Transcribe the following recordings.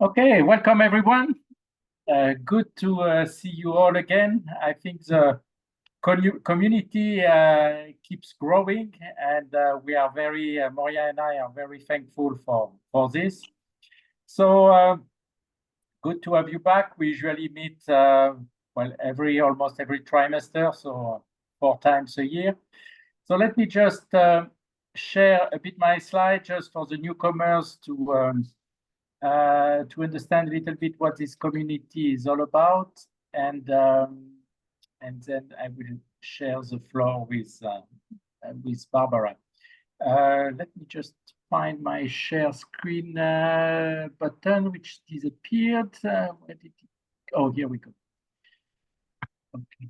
Okay, welcome everyone. Good to see you all again. I think the community keeps growing, and we are Moria and I are very thankful for this. So good to have you back. We usually meet well almost every trimester, so 4 times a year. So let me just share a bit my slide just for the newcomers to understand a little bit what this community is all about, and then I will share the floor with Barbara. Let me just find my share screen button, which disappeared. Where did it? Oh, here we go. Okay.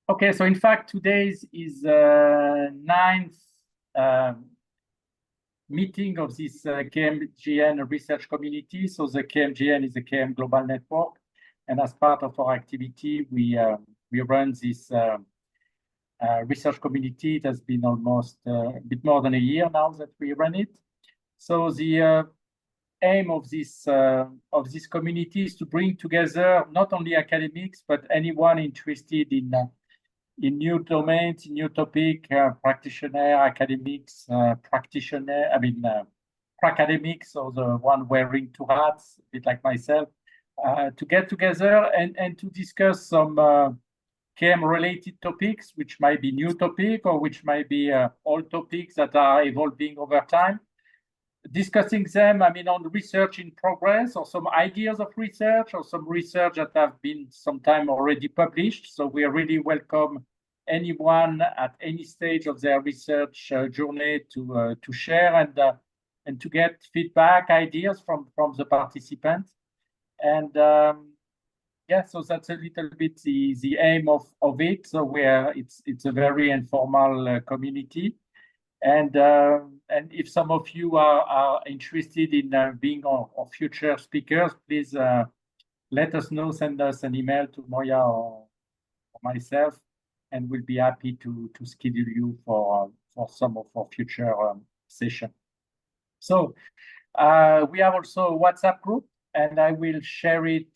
Okay, so in fact, today's is ninth meeting of this KMGN research community. So the KMGN is the KM Global Network, and as part of our activity, we run this research community. It has been almost a bit more than a year now that we run it. So the aim of this community is to bring together not only academics but anyone interested in new domains, in new topic, practitioner, academics, academics, or the one wearing two hats, a bit like myself, to get together and to discuss some KM-related topics, which might be new topic or which might be old topics that are evolving over time. Discussing them, on research in progress or some ideas of research or some research that have been sometime already published. So we really welcome anyone at any stage of their research journey to share and to get feedback, ideas from the participants. And yeah, so that's a little bit the aim of it. So it's a very informal community. And if some of you are interested in being our future speakers, please let us know. Send us an email to Moya or myself, and we'll be happy to schedule you for some of our future session. So we have also a WhatsApp group, and I will share it.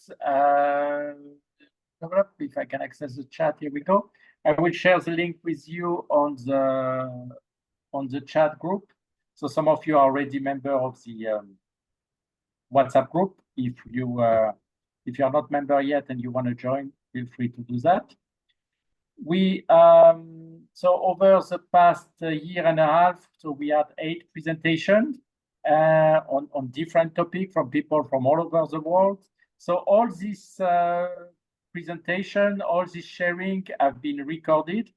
If I can access the chat, here we go. I will share the link with you on the chat group. So some of you are already member of the WhatsApp group. If you are not member yet and you want to join, feel free to do that. We so over the past year and a half, so we had 8 presentations on different topics from people from all over the world. So all this presentation, all this sharing have been recorded.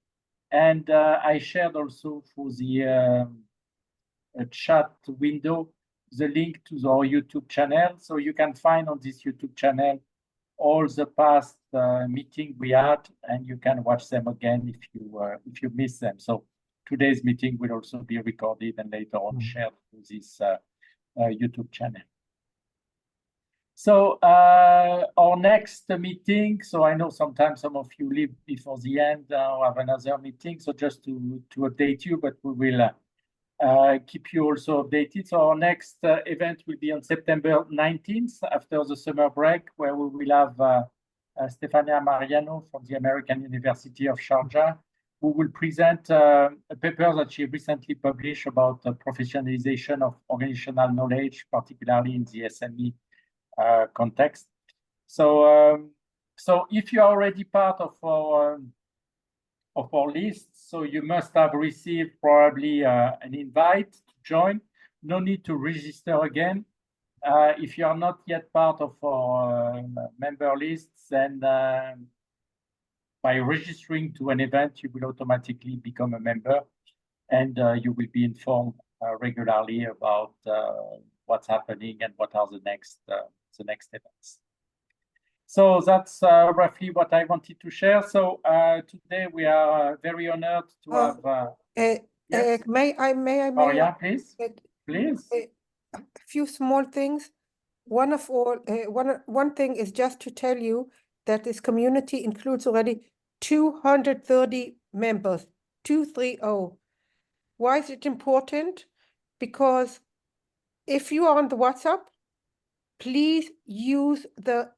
And I shared also for the chat window the link to our YouTube channel. So you can find on this YouTube channel all the past meeting we had, and you can watch them again if you miss them. So today's meeting will also be recorded and later on shared to this YouTube channel. So our next meeting, so I know sometimes some of you leave before the end or have another meeting, so just to update you, but we will keep you also updated. So our next event will be on September 19th after the summer break, where we will have Stefania Mariano from the American University of Sharjah, who will present a paper that she recently published about the professionalization of organizational knowledge, particularly in the SME context. So so if you are already part of our list, so you must have received probably an invite to join. No need to register again. If you are not yet part of our member lists, then by registering to an event, you will automatically become a member, and you will be informed regularly about what's happening and what are the next events. So that's roughly what I wanted to share. So today we are very honored to have. Yes? May I? Maria, please. Please. A few small things. One thing is just to tell you that this community includes already 230 members. 230. Why is it important? Because if you are on the WhatsApp, please use the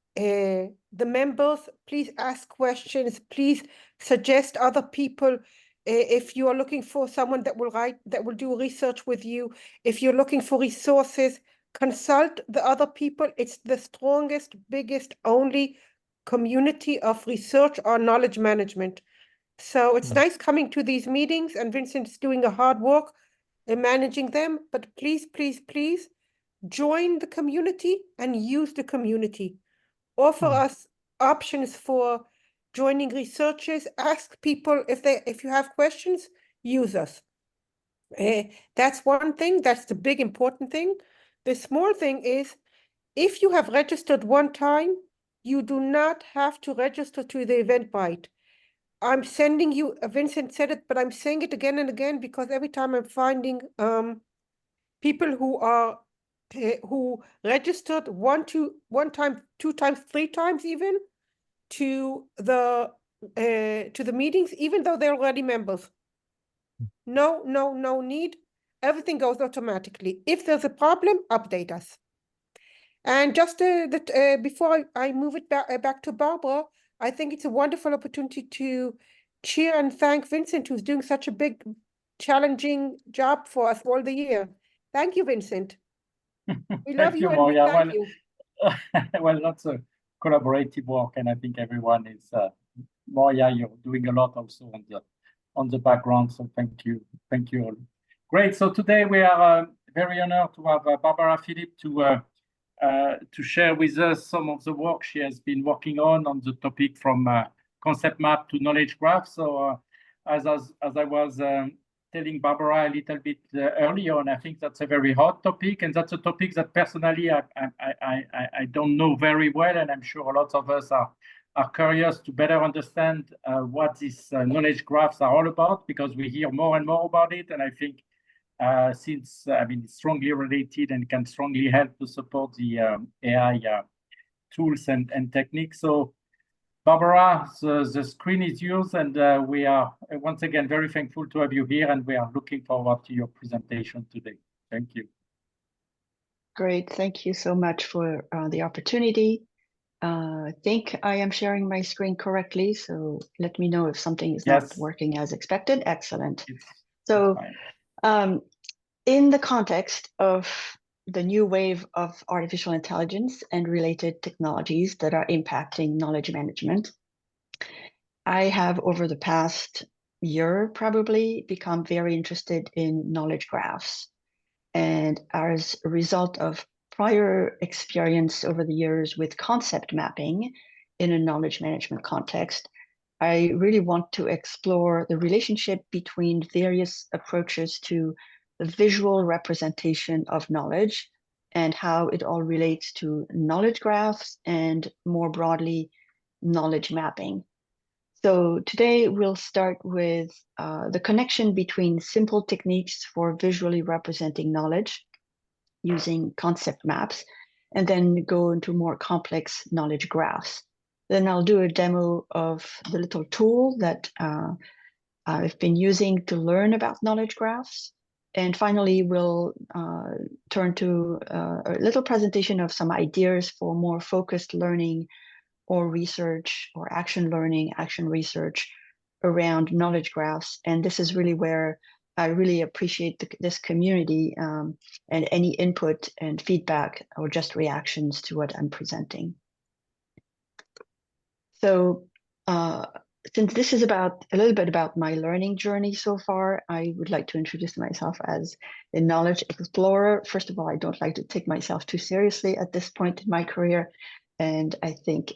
members, please ask questions, please suggest other people. If you are looking for someone that will do research with you, if you're looking for resources, consult the other people. It's the strongest, biggest, only community of research or knowledge management. So it's nice coming to these meetings, and Vincent's doing a hard work in managing them, but please, please, please join the community and use the community. Offer us options for joining researchers. Ask people if you have questions, use us. That's one thing. That's the big important thing. The small thing is, if you have registered one time, you do not have to register to the Eventbrite. I'm sending you, Vincent said it, but I'm saying it again and again because every time I'm finding people who registered one time, 2 times, 3 times even to the meetings, even though they're already members. No need. Everything goes automatically. If there's a problem, update us. And just before I move it back to Barbara, I think it's a wonderful opportunity to cheer and thank Vincent, who's doing such a big, challenging job for us all the year. Thank you, Vincent. We love you, and we thank you. Well, that's a collaborative work, and I think everyone is, Moya, you're doing a lot also on the background, so thank you all. Great, so today we are very honored to have Barbara Philipp to share with us some of the work she has been working on the topic from concept map to knowledge graph. So as I was telling Barbara a little bit earlier on, I think that's a very hot topic, and that's a topic that personally I don't know very well, and I'm sure lots of us are curious to better understand what these knowledge graphs are all about, because we hear more and more about it, and I think since it's strongly related and can strongly help to support the AI tools and techniques. So Barbara, the screen is yours, and we are once again very thankful to have you here, and we are looking forward to your presentation today. Thank you. Great, thank you so much for the opportunity. I think I am sharing my screen correctly, so let me know if something is not working as expected. Excellent. So in the context of the new wave of artificial intelligence and related technologies that are impacting knowledge management, I have, over the past year, probably become very interested in knowledge graphs. And as a result of prior experience over the years with concept mapping in a knowledge management context, I really want to explore the relationship between various approaches to the visual representation of knowledge and how it all relates to knowledge graphs and, more broadly, knowledge mapping. So today we'll start with the connection between simple techniques for visually representing knowledge using concept maps, and then go into more complex knowledge graphs. Then I'll do a demo of the little tool that I've been using to learn about knowledge graphs. And finally, we'll turn to a little presentation of some ideas for more focused learning or research or action learning, action research around knowledge graphs. And this is really where I really appreciate this community and any input and feedback or just reactions to what I'm presenting. So since this is a little bit about my learning journey so far, I would like to introduce myself as a knowledge explorer. First of all, I don't like to take myself too seriously at this point in my career. And I think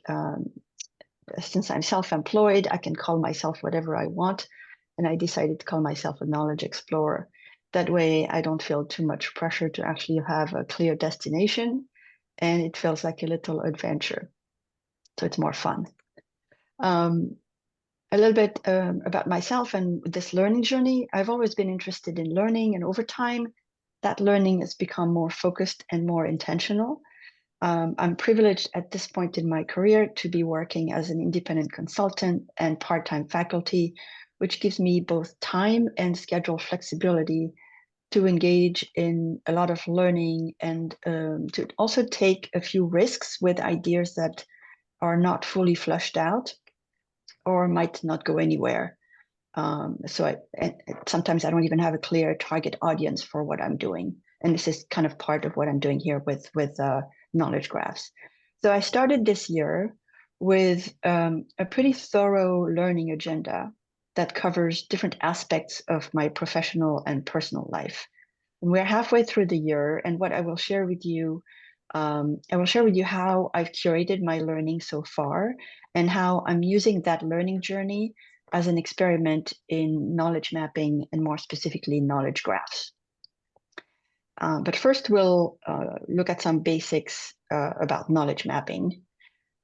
since I'm self-employed, I can call myself whatever I want. And I decided to call myself a knowledge explorer. That way, I don't feel too much pressure to actually have a clear destination. And it feels like a little adventure. So it's more fun. A little bit about myself and this learning journey. I've always been interested in learning, and over time, that learning has become more focused and more intentional. I'm privileged at this point in my career to be working as an independent consultant and part-time faculty, which gives me both time and schedule flexibility to engage in a lot of learning and to also take a few risks with ideas that are not fully fleshed out or might not go anywhere. Sometimes I don't even have a clear target audience for what I'm doing. And this is kind of part of what I'm doing here with knowledge graphs. So I started this year with a pretty thorough learning agenda that covers different aspects of my professional and personal life. And we're halfway through the year, and what I will share with you, how I've curated my learning so far and how I'm using that learning journey as an experiment in knowledge mapping and more specifically knowledge graphs. But first we'll look at some basics about knowledge mapping.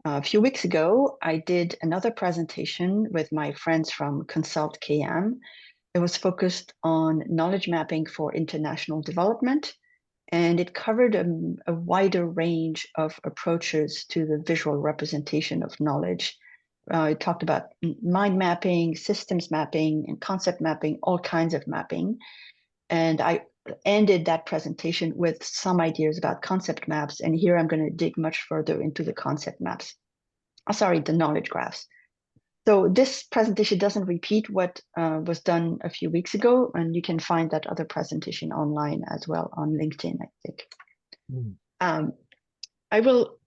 A few weeks ago, I did another presentation with my friends from Consult KM. It was focused on knowledge mapping for international development, and it covered a wider range of approaches to the visual representation of knowledge. It talked about mind mapping, systems mapping, and concept mapping, all kinds of mapping. And I ended that presentation with some ideas about concept maps. And here I'm going to dig much further into the concept maps. The knowledge graphs. So this presentation doesn't repeat what was done a few weeks ago, and you can find that other presentation online as well on LinkedIn, I think.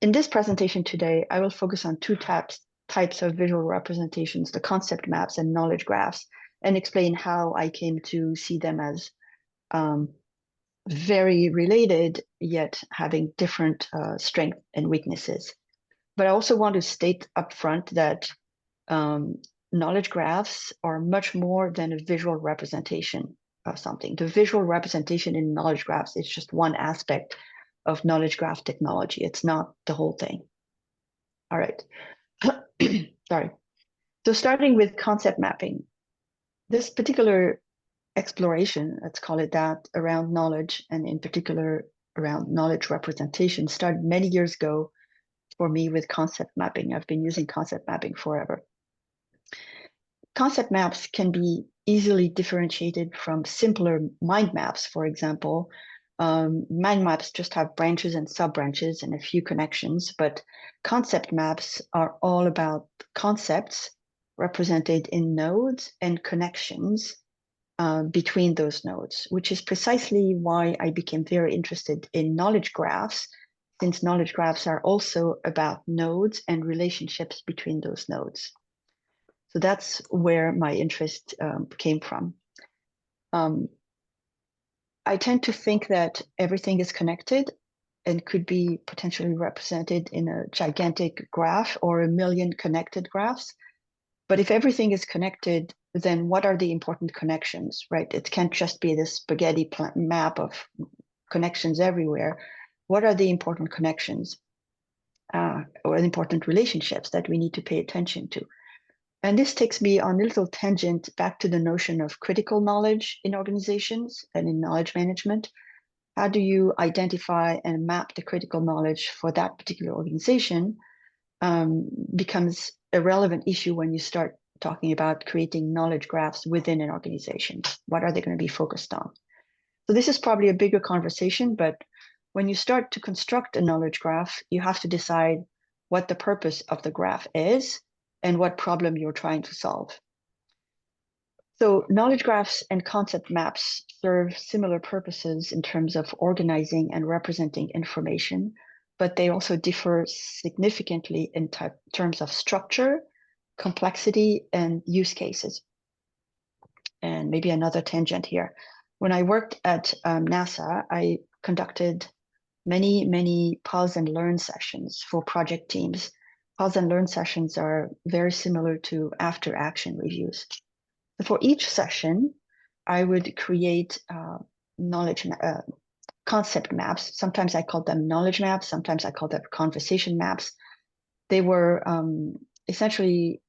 In this presentation today, I will focus on two types of visual representations, the concept maps and knowledge graphs, and explain how I came to see them as very related, yet having different strengths and weaknesses. But I also want to state upfront that knowledge graphs are much more than a visual representation of something. The visual representation in knowledge graphs is just one aspect of knowledge graph technology. It's not the whole thing. All right. Sorry. So starting with concept mapping, this particular exploration, let's call it that, around knowledge, and in particular around knowledge representation, started many years ago for me with concept mapping. I've been using concept mapping forever. Concept maps can be easily differentiated from simpler mind maps, for example. Mind maps just have branches and sub-branches and a few connections, but concept maps are all about concepts represented in nodes and connections between those nodes, which is precisely why I became very interested in knowledge graphs, since knowledge graphs are also about nodes and relationships between those nodes. So that's where my interest came from. I tend to think that everything is connected and could be potentially represented in a gigantic graph or a million connected graphs. But if everything is connected, then what are the important connections, right? It can't just be this spaghetti map of connections everywhere. What are the important connections or important relationships that we need to pay attention to? And this takes me on a little tangent back to the notion of critical knowledge in organizations and in knowledge management. How do you identify and map the critical knowledge for that particular organization becomes a relevant issue when you start talking about creating knowledge graphs within an organization. What are they going to be focused on? So this is probably a bigger conversation, but when you start to construct a knowledge graph, you have to decide what the purpose of the graph is and what problem you're trying to solve. So knowledge graphs and concept maps serve similar purposes in terms of organizing and representing information, but they also differ significantly in terms of structure, complexity, and use cases. And maybe another tangent here. When I worked at NASA, I conducted many pause and learn sessions for project teams. Pause and learn sessions are very similar to after action reviews. For each session, I would create concept maps. Sometimes I called them knowledge maps. Sometimes I called them conversation maps. They were essentially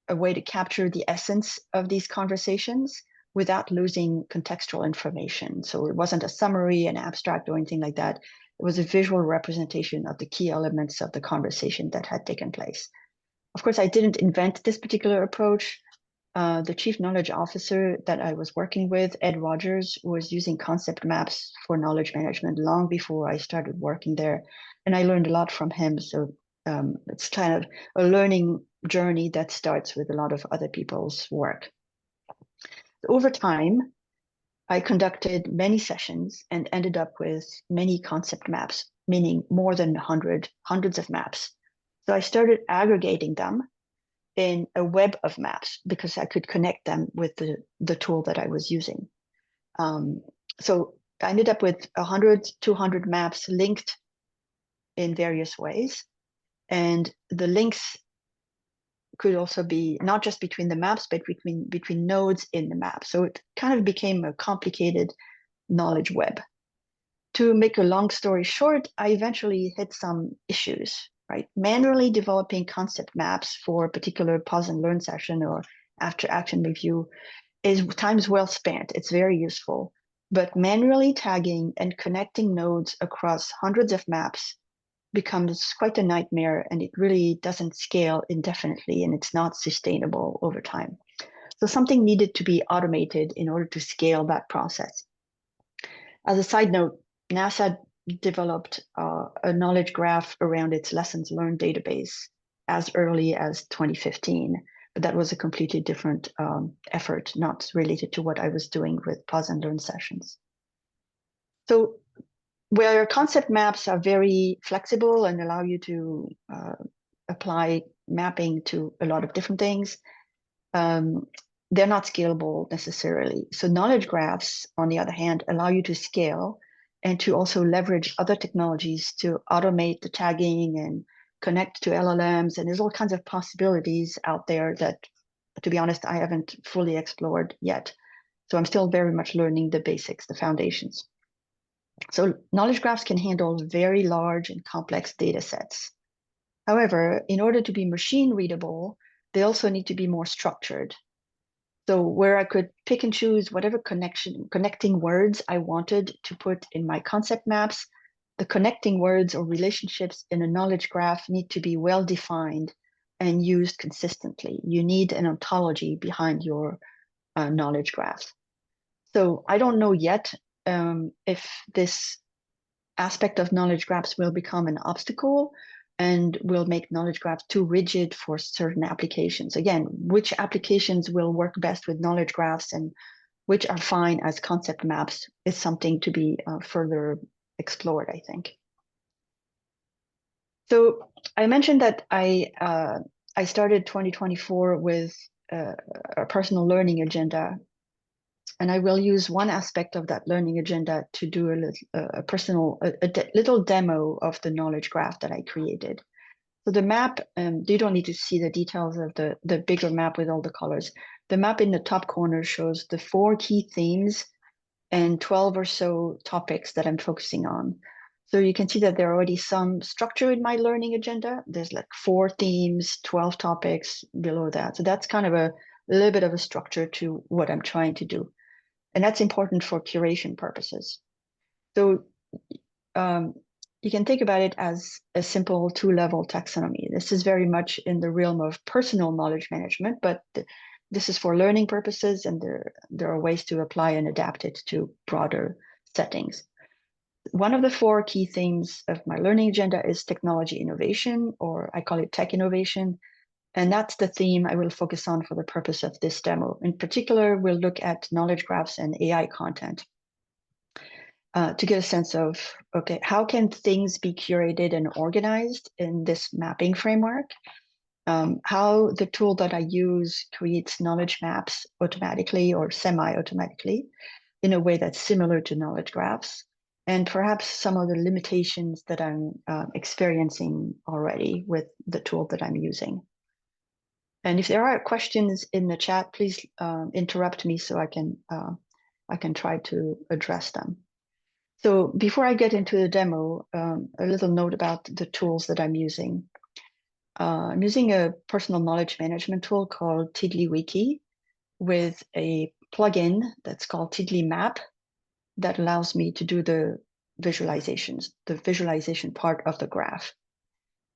a way to capture the essence of these conversations without losing contextual information. So it wasn't a summary, an abstract, or anything like that. It was a visual representation of the key elements of the conversation that had taken place. Of course, I didn't invent this particular approach. the chief knowledge officer that I was working with, Ed Rogers, was using concept maps for knowledge management long before I started working there. And I learned a lot from him. So it's kind of a learning journey that starts with a lot of other people's work. Over time, I conducted many sessions and ended up with many concept maps, meaning more than hundreds of maps. So I started aggregating them in a web of maps because I could connect them with the tool that I was using. So I ended up with 100, 200 maps linked in various ways. And the links could also be not just between the maps, but between nodes in the map. So it kind of became a complicated knowledge web. To make a long story short, I eventually hit some issues, right? Manually developing concept maps for a particular pause and learn session or after action review is times well spent. It's very useful. But manually tagging and connecting nodes across hundreds of maps becomes quite a nightmare, and it really doesn't scale indefinitely, and it's not sustainable over time. So something needed to be automated in order to scale that process. As a side note, NASA developed a knowledge graph around its lessons learned database as early as 2015, but that was a completely different effort, not related to what I was doing with pause and learn sessions. So where concept maps are very flexible and allow you to apply mapping to a lot of different things, they're not scalable necessarily. So knowledge graphs, on the other hand, allow you to scale and to also leverage other technologies to automate the tagging and connect to LLMs. And there's all kinds of possibilities out there that, to be honest, I haven't fully explored yet. So I'm still very much learning the basics, the foundations. So knowledge graphs can handle very large and complex data sets. However, in order to be machine readable, they also need to be more structured. So where I could pick and choose whatever connecting words I wanted to put in my concept maps, the connecting words or relationships in a knowledge graph need to be well defined and used consistently. You need an ontology behind your knowledge graph. So I don't know yet if this aspect of knowledge graphs will become an obstacle and will make knowledge graphs too rigid for certain applications. Again, which applications will work best with knowledge graphs and which are fine as concept maps is something to be further explored, I think. So I mentioned that I started 2024 with a personal learning agenda, and I will use one aspect of that learning agenda to do a little demo of the knowledge graph that I created. So the map, you don't need to see the details of the bigger map with all the colors. The map in the top corner shows the 4 key themes and 12 or so topics that I'm focusing on. So you can see that there are already some structure in my learning agenda. There's like 4 themes, 12 topics below that. So that's kind of a little bit of a structure to what I'm trying to do. And that's important for curation purposes. So you can think about it as a simple 2-level taxonomy. This is very much in the realm of personal knowledge management, but this is for learning purposes, and there are ways to apply and adapt it to broader settings. One of the 4 key themes of my learning agenda is technology innovation, or I call it tech innovation. And that's the theme I will focus on for the purpose of this demo. In particular, we'll look at knowledge graphs and AI content to get a sense of, okay, how can things be curated and organized in this mapping framework? How the tool that I use creates knowledge maps automatically or semi-automatically in a way that's similar to knowledge graphs, and perhaps some of the limitations that I'm experiencing already with the tool that I'm using. And if there are questions in the chat, please interrupt me so I can try to address them. So before I get into the demo, a little note about the tools that I'm using. I'm using a personal knowledge management tool called TiddlyWiki with a plugin that's called TiddlyMap that allows me to do the visualizations, the visualization part of the graph.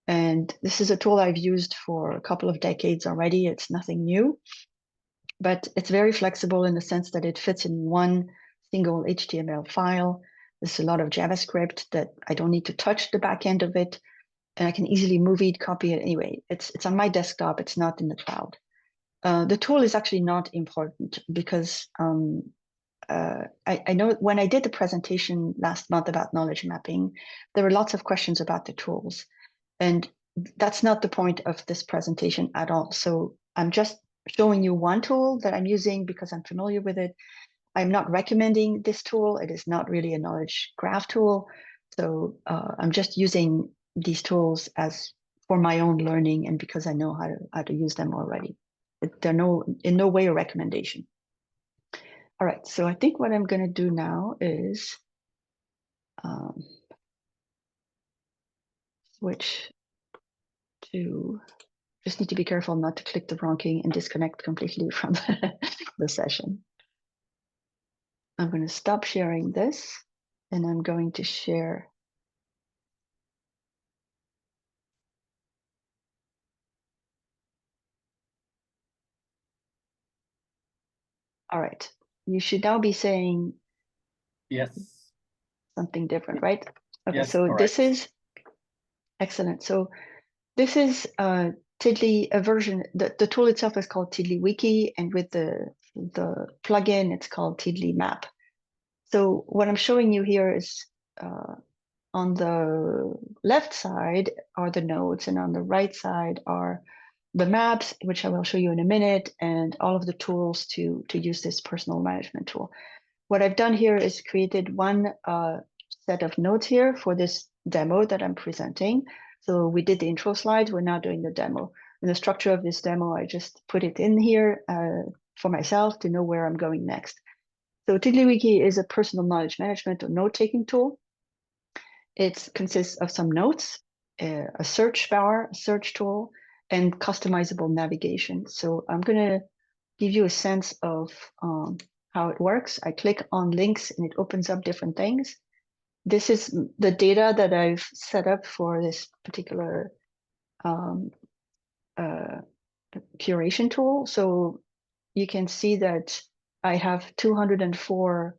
And this is a tool I've used for a couple of decades already. It's nothing new. but it's very flexible in the sense that it fits in one single HTML file. There's a lot of JavaScript that I don't need to touch the back end of it, and I can easily move it, copy it. Anyway, it's on my desktop, it's not in the cloud. The tool is actually not important because I know when I did the presentation last month about knowledge mapping, there were lots of questions about the tools, and that's not the point of this presentation at all. So I'm just showing you one tool that I'm using because I'm familiar with it. I'm not recommending this tool. It is not really a knowledge graph tool. So I'm just using these tools as for my own learning and because I know how to use them already. They're in no way a recommendation. All right, so I think what I'm going to do now is switch to, just need to be careful not to click the wrong key and disconnect completely from the session. I'm going to stop sharing this and I'm going to share. All right, you should now be saying yes, something different, right? Okay, yes, so correct. this is excellent. So this is Tiddly, a version, the tool itself is called TiddlyWiki, and with the plugin, it's called Tiddly Map. So what I'm showing you here is on the left side are the nodes, and on the right side are the maps, which I will show you in a minute, and all of the tools to use this personal management tool. What I've done here is created one set of notes here for this demo that I'm presenting. So we did the intro slides, we're now doing the demo. And the structure of this demo, I just put it in here for myself to know where I'm going next. So TiddlyWiki is a personal knowledge management or note-taking tool. It consists of some notes, a search bar, a search tool, and customizable navigation. So I'm going to give you a sense of how it works. I click on links and it opens up different things. This is the data that I've set up for this particular curation tool. So you can see that I have 204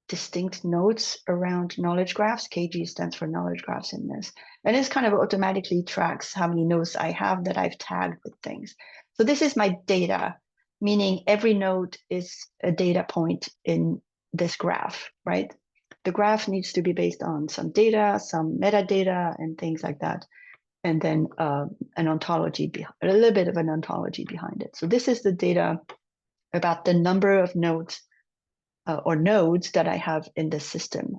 distinct nodes around knowledge graphs. KG stands for knowledge graphs in this. And this kind of automatically tracks how many nodes I have that I've tagged with things. So this is my data, meaning every node is a data point in this graph, right? The graph needs to be based on some data, some metadata, and things like that. And then an ontology, a little bit of an ontology behind it. So this is the data about the number of nodes or nodes that I have in the system.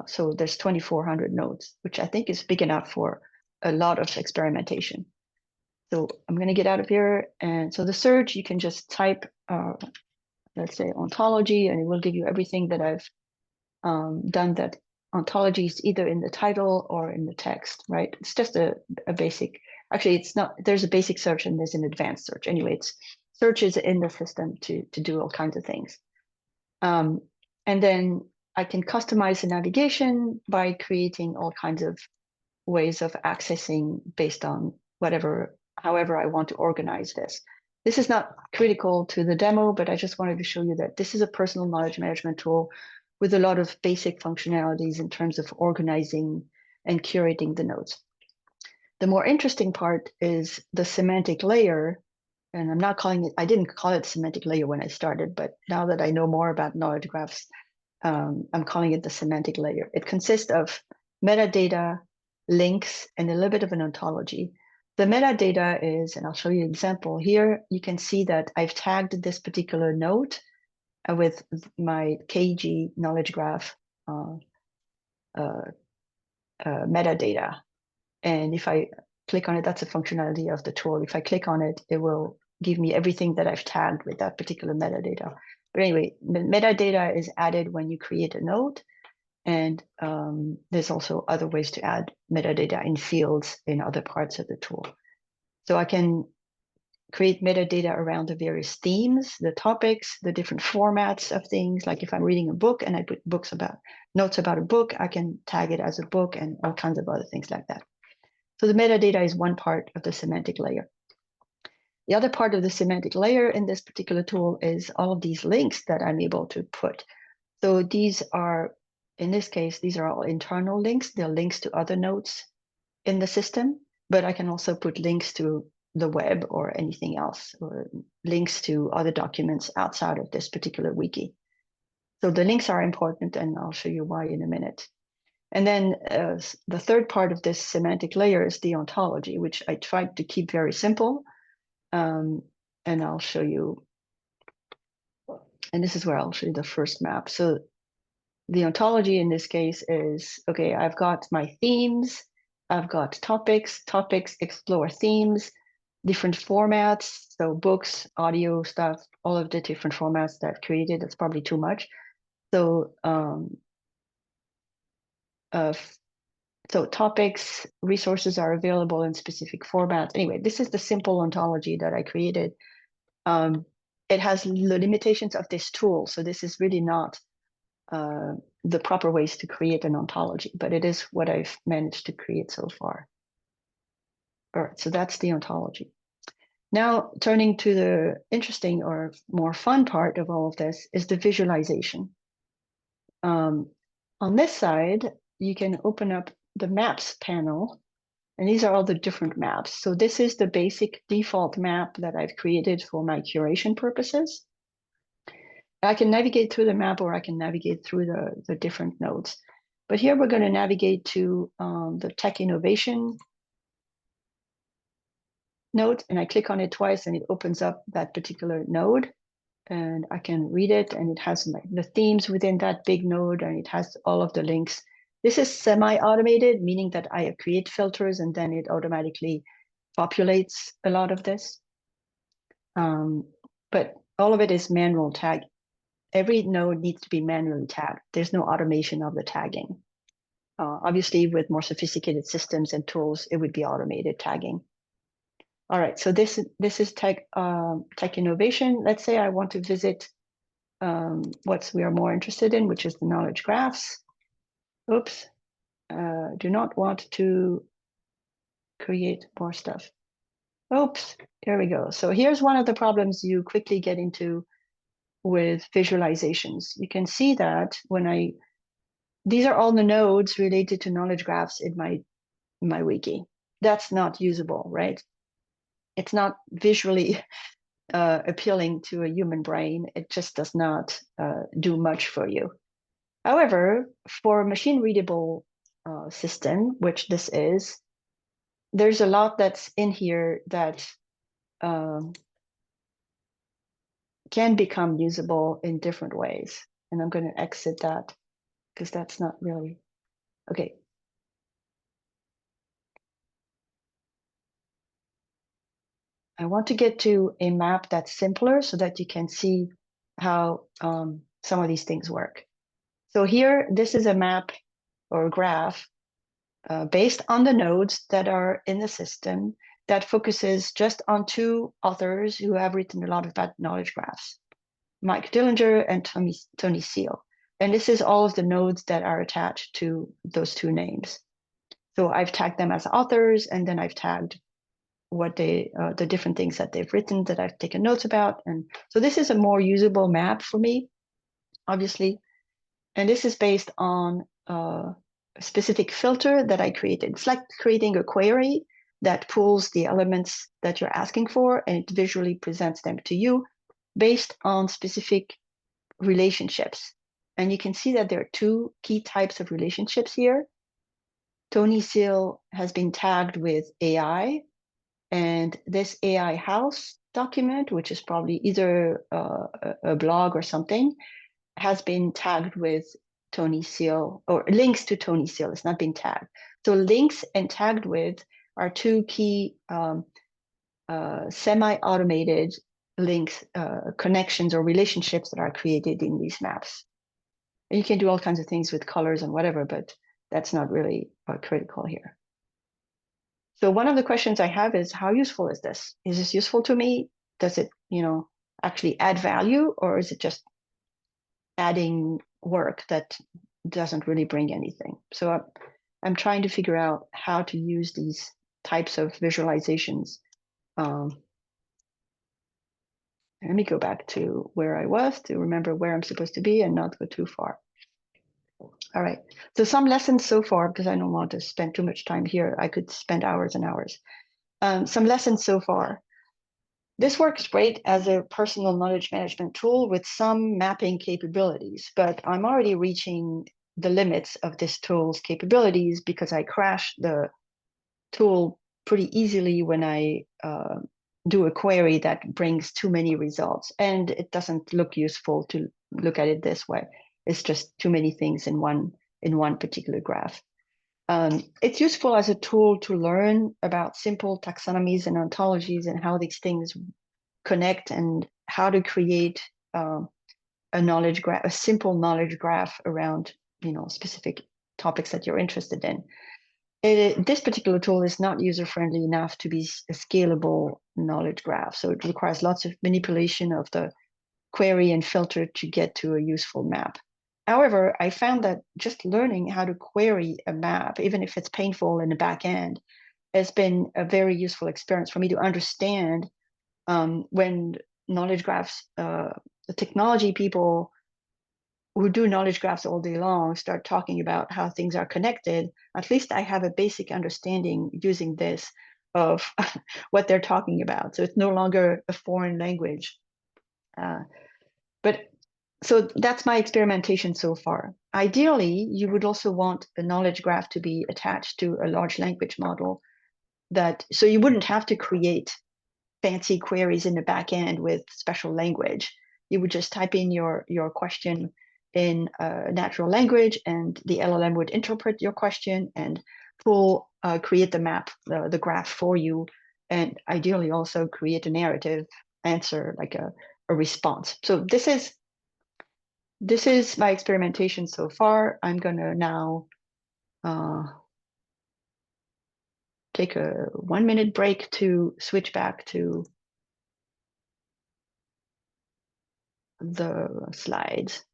So there's 2,400 nodes, which I think is big enough for a lot of experimentation. So I'm going to get out of here. And so the search, you can just type, let's say, ontology, and it will give you everything that I've done that ontology is either in the title or in the text, right? It's just a basic, actually, it's not, there's a basic search and there's an advanced search. Anyway, it's search is in the system to do all kinds of things. And then I can customize the navigation by creating all kinds of ways of accessing based on however I want to organize this. This is not critical to the demo, but I just wanted to show you that this is a personal knowledge management tool with a lot of basic functionalities in terms of organizing and curating the nodes. The more interesting part is the semantic layer. And I'm not calling it, I didn't call it semantic layer when I started, but now that I know more about knowledge graphs, I'm calling it the semantic layer. It consists of metadata, links, and a little bit of an ontology. The metadata is, and I'll show you an example here, you can see that I've tagged this particular node with my KG knowledge graph metadata. And if I click on it, that's a functionality of the tool. If I click on it, it will give me everything that I've tagged with that particular metadata. But anyway, metadata is added when you create a node. And there's also other ways to add metadata in fields in other parts of the tool. So I can create metadata around the various themes, the topics, the different formats of things. Like if I'm reading a book and I put notes about a book, I can tag it as a book and all kinds of other things like that. So the metadata is one part of the semantic layer. The other part of the semantic layer in this particular tool is all of these links that I'm able to put. So these are, in this case, these are all internal links. They're links to other nodes in the system, but I can also put links to the web or anything else, or links to other documents outside of this particular wiki. So the links are important, and I'll show you why in a minute. And then the third part of this semantic layer is the ontology, which I tried to keep very simple. And I'll show you, and this is where I'll show you the first map. So the ontology in this case is, okay, I've got my themes, I've got topics, explore themes, different formats, so books, audio stuff, all of the different formats that I've created. That's probably too much. So so topics, resources are available in specific formats. Anyway, this is the simple ontology that I created. It has the limitations of this tool, so this is really not the proper ways to create an ontology, but it is what I've managed to create so far. All right, so that's the ontology. Now, turning to the interesting or more fun part of all of this is the visualization. On this side, you can open up the maps panel, and these are all the different maps. So this is the basic default map that I've created for my curation purposes. I can navigate through the map, or I can navigate through the different nodes. But here we're going to navigate to the tech innovation node, and I click on it twice and it opens up that particular node, and I can read it, and it has the themes within that big node, and it has all of the links. This is semi-automated, meaning that I create filters and then it automatically populates a lot of this. But all of it is manual tag. Every node needs to be manually tagged. There's no automation of the tagging. Obviously, with more sophisticated systems and tools, it would be automated tagging. All right, so this is tech innovation. Let's say I want to visit what we are more interested in, which is the knowledge graphs. Oops, do not want to create more stuff. Oops, here we go. So here's one of the problems you quickly get into with visualizations. You can see that when these are all the nodes related to knowledge graphs in my wiki. That's not usable, right? It's not visually appealing to a human brain. It just does not do much for you. However, for a machine readable system, which this is, there's a lot that's in here that can become usable in different ways. And I'm going to exit that because that's not really, okay. I want to get to a map that's simpler so that you can see how some of these things work. So here, this is a map or a graph based on the nodes that are in the system that focuses just on two authors who have written a lot about knowledge graphs, Mike Dillinger and Tony Seal. And this is all of the nodes that are attached to those two names. So I've tagged them as authors, and then I've tagged what the different things that they've written that I've taken notes about. And so this is a more usable map for me, obviously. And this is based on a specific filter that I created. It's like creating a query that pulls the elements that you're asking for, and it visually presents them to you based on specific relationships. And you can see that there are two key types of relationships here. Tony Seal has been tagged with AI, and this AI house document, which is probably either a blog or something, has been tagged with Tony Seal, or links to Tony Seal. It's not been tagged. So links and tagged with are two key semi-automated links, connections or relationships that are created in these maps. And you can do all kinds of things with colors and whatever, but that's not really critical here. So one of the questions I have is, how useful is this? Is this useful to me? Does it, actually add value, or is it just adding work that doesn't really bring anything? So I'm trying to figure out how to use these types of visualizations Let me go back to where I was to remember where I'm supposed to be and not go too far. All right, so some lessons so far, because I don't want to spend too much time here. I could spend hours and hours. Some lessons so far. This works great as a personal knowledge management tool with some mapping capabilities, but I'm already reaching the limits of this tool's capabilities because I crash the tool pretty easily when I do a query that brings too many results, and it doesn't look useful to look at it this way. It's just too many things in one particular graph. It's useful as a tool to learn about simple taxonomies and ontologies and how these things connect and how to create a knowledge graph, a simple knowledge graph around specific topics that you're interested in. This particular tool is not user-friendly enough to be a scalable knowledge graph, so it requires lots of manipulation of the query and filter to get to a useful map. However, I found that just learning how to query a map, even if it's painful in the back end, has been a very useful experience for me to understand when knowledge graphs, the technology people who do knowledge graphs all day long start talking about how things are connected. At least I have a basic understanding using this of what they're talking about. So it's no longer a foreign language. But so that's my experimentation so far. Ideally, you would also want a knowledge graph to be attached to a large language model so you wouldn't have to create fancy queries in the back end with special language. You would just type in your question in natural language, and the LLM would interpret your question and create the map, the graph for you, and ideally also create a narrative answer, like a response. So this is my experimentation so far. I'm gonna now take a 1-minute break to switch back to the slides.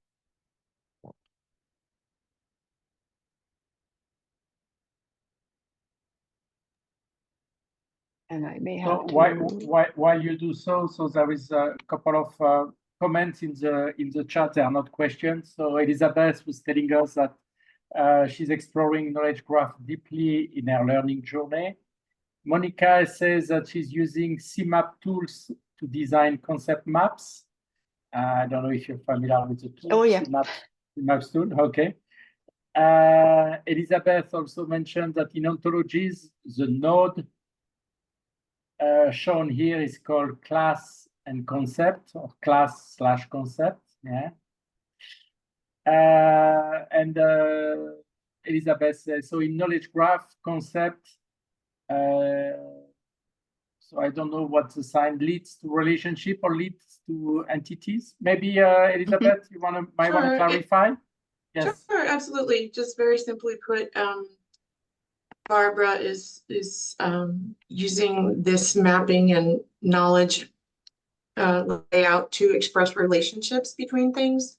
And I may have while you do so there is a couple of comments in the chat. They are not questions. So Elizabeth was telling us that she's exploring knowledge graph deeply in her learning journey. Monica says that she's using CMap tools to design concept maps. I don't know if you're familiar with the tool. Oh yeah, CMap tool. Okay. Elizabeth also mentioned that in ontologies, the node shown here is called class and concept, or class/concept. Yeah. And Elizabeth says, so in knowledge graph concept, so I don't know what the sign leads to relationship or leads to entities. Maybe Elizabeth, you might want to clarify? Yes. Sure, absolutely. Just very simply put, Barbara is using this mapping and knowledge layout to express relationships between things.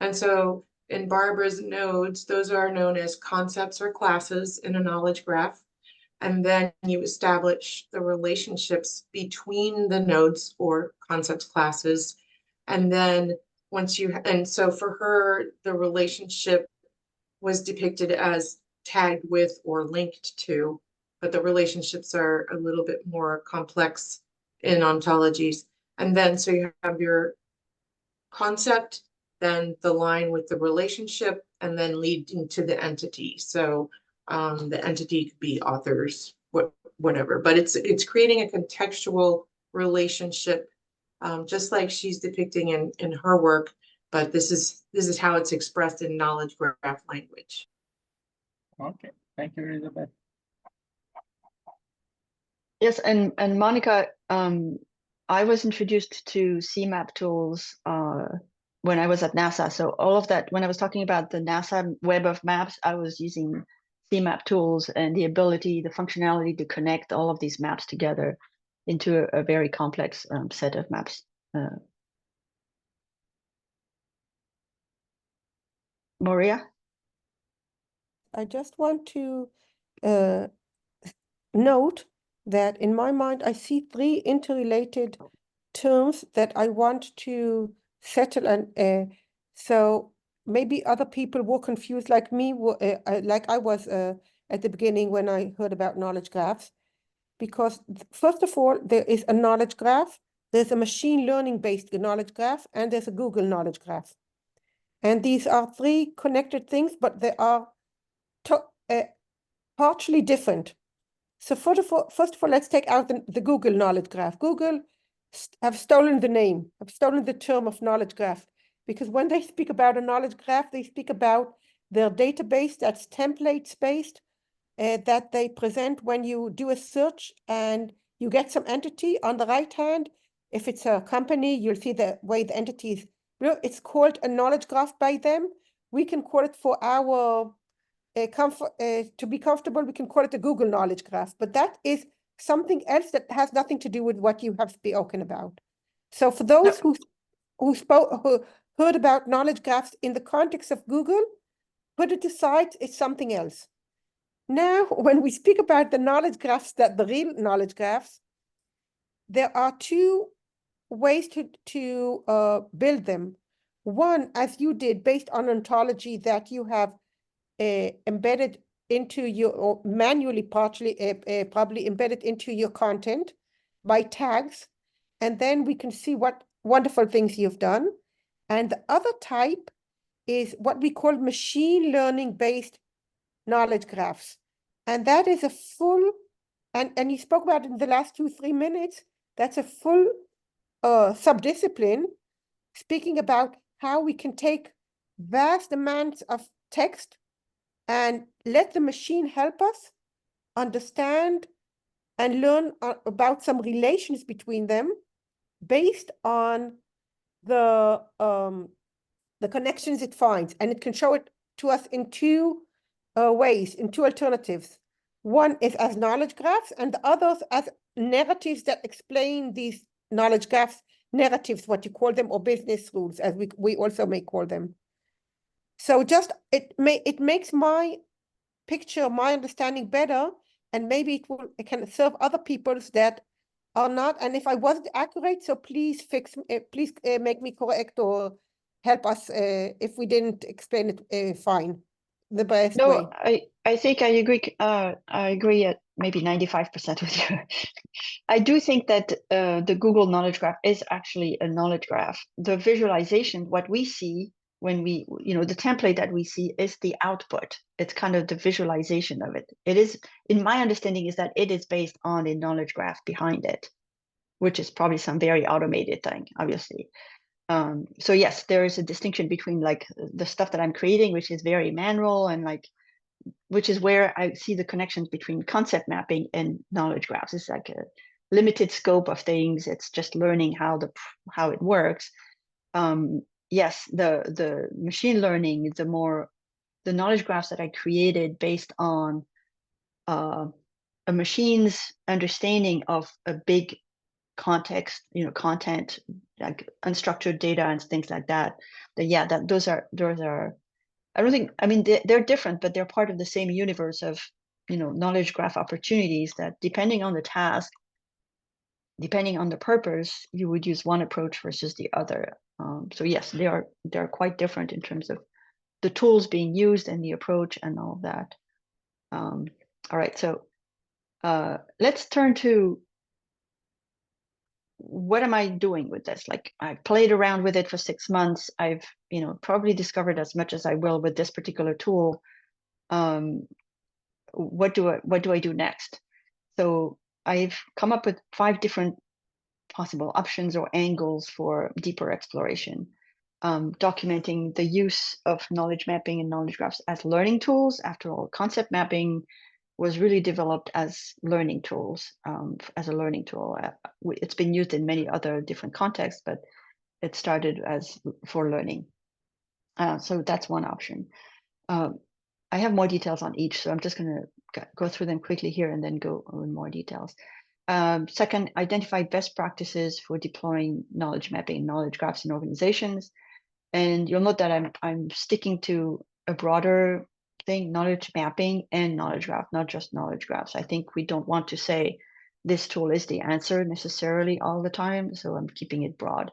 And so in Barbara's nodes, those are known as concepts or classes in a knowledge graph. And then you establish the relationships between the nodes or concepts classes. And then so for her, the relationship was depicted as tagged with or linked to, but the relationships are a little bit more complex in ontologies. And then so you have your concept, then the line with the relationship, and then leading to the entity. So the entity could be authors, whatever, but it's creating a contextual relationship, just like she's depicting in her work, but this is how it's expressed in knowledge graph language. Okay, thank you, Elizabeth. Yes, and Monica, I was introduced to CMap tools when I was at NASA. So all of that, when I was talking about the NASA web of maps, I was using CMap tools and the functionality to connect all of these maps together into a very complex set of maps. Maria? I just want to note that in my mind, I see 3 interrelated terms that I want to settle, and so maybe other people were confused like me, like I was at the beginning when I heard about knowledge graphs. Because first of all, there is a knowledge graph, there's a machine learning based knowledge graph, and there's a Google knowledge graph. And these are three connected things, but they are partially different. So first of all, let's take out the Google knowledge graph. Google have stolen the name, have stolen the term of knowledge graph, because when they speak about a knowledge graph, they speak about their database that's templates based, that they present when you do a search and you get some entity on the right hand. If it's a company, you'll see the way the entity is. It's called a knowledge graph by them. We can call it for our to be comfortable, we can call it a Google knowledge graph, but that is something else that has nothing to do with what you have spoken about. So for those who heard about knowledge graphs in the context of Google, put it aside, it's something else. Now, when we speak about the knowledge graphs, the real knowledge graphs, there are two ways to build them. One, as you did, based on ontology that you have embedded into your, or manually partially, probably embedded into your content by tags. And then we can see what wonderful things you've done. And the other type is what we call machine learning based knowledge graphs. And that is a full, and you spoke about it in the last 2-3 minutes, that's a full subdiscipline speaking about how we can take vast amounts of text and let the machine help us understand and learn about some relations between them based on the connections it finds. And it can show it to us in two ways, in two alternatives. One is as knowledge graphs, and the others as narratives that explain these knowledge graphs, narratives, what you call them, or business rules, as we also may call them. So just it makes my picture, my understanding better, and maybe it can serve other people's that are not. And if I wasn't accurate, so please please make me correct or help us if we didn't explain it fine, the best way. No, I think I agree. I agree at maybe 95% with you. I do think that the Google Knowledge Graph is actually a knowledge graph. The visualization, what we see when we, the template that we see is the output. It's kind of the visualization of it. It is, in my understanding, is that it is based on a knowledge graph behind it, which is probably some very automated thing, obviously. So yes, there is a distinction between like the stuff that I'm creating, which is very manual, and like, which is where I see the connections between concept mapping and knowledge graphs. It's like a limited scope of things. It's just learning how it works. Yes, the machine learning, the knowledge graphs that I created based on a machine's understanding of a big context, content, like unstructured data and things like that. Those are, I don't think, I mean, they're different, but they're part of the same universe of, knowledge graph opportunities that, depending on the task, depending on the purpose, you would use one approach versus the other. So yes, they're quite different in terms of the tools being used and the approach and all of that. All right, so let's turn to what am I doing with this? Like, I played around with it for 6 months. I've, probably discovered as much as I will with this particular tool. What do I do next? So I've come up with 5 different possible options or angles for deeper exploration. Documenting the use of knowledge mapping and knowledge graphs as learning tools. After all, concept mapping was really developed as learning tools, as a learning tool. It's been used in many other different contexts, but it started as for learning. So that's one option. I have more details on each, so I'm just going to go through them quickly here and then go in more details. Second, identify best practices for deploying knowledge mapping, knowledge graphs in organizations. And you'll note that I'm sticking to a broader thing, knowledge mapping and knowledge graph, not just knowledge graphs. I think we don't want to say this tool is the answer necessarily all the time, so I'm keeping it broad.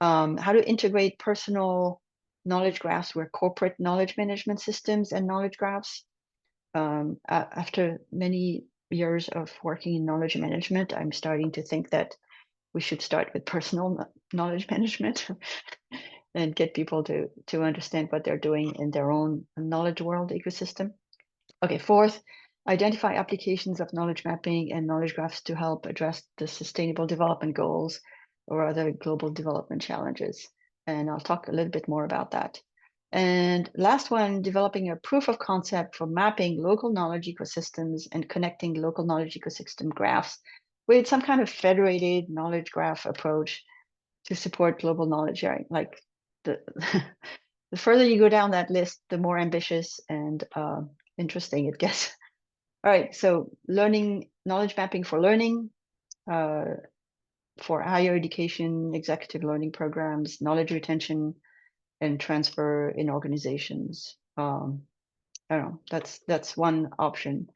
How to integrate personal knowledge graphs with corporate knowledge management systems and knowledge graphs. After many years of working in knowledge management, I'm starting to think that we should start with personal knowledge management and get people to understand what they're doing in their own knowledge world ecosystem. Okay, fourth, identify applications of knowledge mapping and knowledge graphs to help address the sustainable development goals or other global development challenges. And I'll talk a little bit more about that. And last one, developing a proof of concept for mapping local knowledge ecosystems and connecting local knowledge ecosystem graphs with some kind of federated knowledge graph approach to support global knowledge sharing. Like the further you go down that list, the more ambitious and interesting it gets. All right, so learning, knowledge mapping for learning, for higher education, executive learning programs, knowledge retention and transfer in organizations. I don't know, that's one option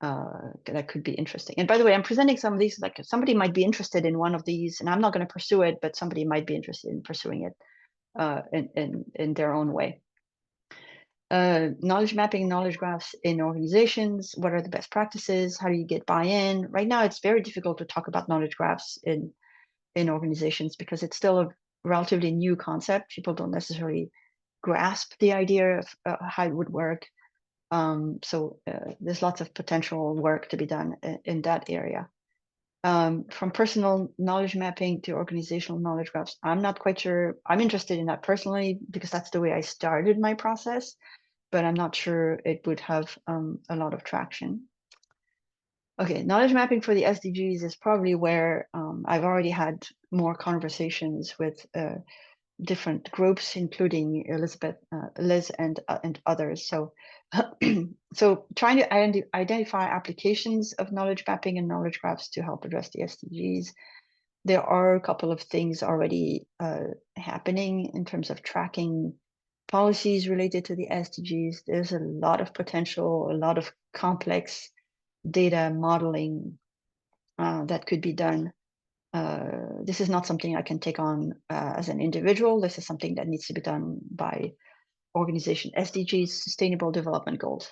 that could be interesting. And by the way, I'm presenting some of these, like somebody might be interested in one of these, and I'm not going to pursue it, but somebody might be interested in pursuing it in their own way. Knowledge mapping, knowledge graphs in organizations. What are the best practices? How do you get buy-in? Right now, it's very difficult to talk about knowledge graphs in organizations because it's still a relatively new concept. People don't necessarily grasp the idea of how it would work. So there's lots of potential work to be done in that area. From personal knowledge mapping to organizational knowledge graphs, I'm not quite sure. I'm interested in that personally because that's the way I started my process, but I'm not sure it would have a lot of traction. Okay, knowledge mapping for the SDGs is probably where I've already had more conversations with different groups, including Elizabeth, Liz, and others. So, so trying to identify applications of knowledge mapping and knowledge graphs to help address the SDGs. There are a couple of things already happening in terms of tracking policies related to the SDGs. There's a lot of potential, a lot of complex data modeling that could be done. This is not something I can take on as an individual. This is something that needs to be done by organization. SDGs, Sustainable Development Goals.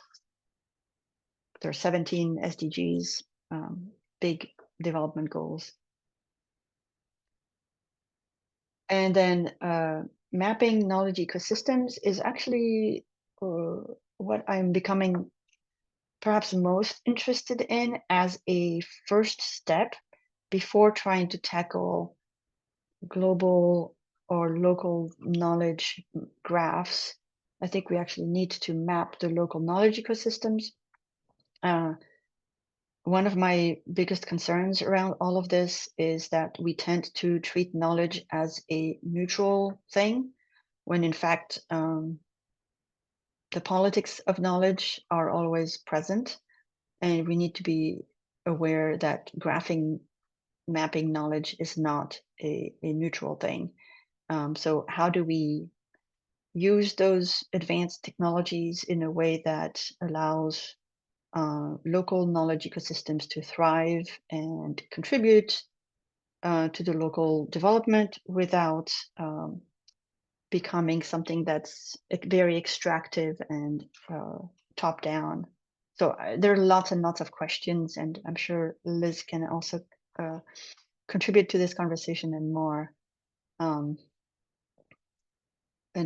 There are 17 SDGs, big development goals. And then mapping knowledge ecosystems is actually what I'm becoming perhaps most interested in as a first step before trying to tackle global or local knowledge graphs. I think we actually need to map the local knowledge ecosystems. One of my biggest concerns around all of this is that we tend to treat knowledge as a neutral thing, when in fact, the politics of knowledge are always present, and we need to be aware that mapping knowledge is not a neutral thing. So how do we use those advanced technologies in a way that allows local knowledge ecosystems to thrive and contribute to the local development without becoming something that's very extractive and top down? So there are lots and lots of questions, and I'm sure Liz can also contribute to this conversation and more. And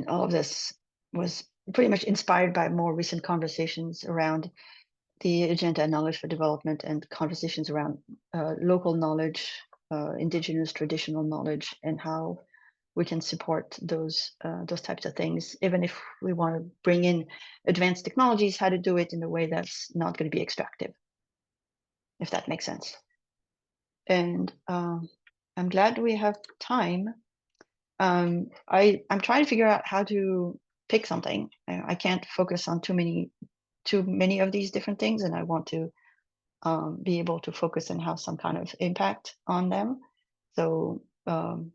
all of this was pretty much inspired by more recent conversations around the agenda Knowledge for Development and conversations around local knowledge, indigenous traditional knowledge, and how we can support those types of things, even if we want to bring in advanced technologies, how to do it in a way that's not going to be extractive, if that makes sense. And I'm glad we have time. I'm trying to figure out how to pick something. I can't focus on too many of these different things, and I want to be able to focus and have some kind of impact on them. So I'm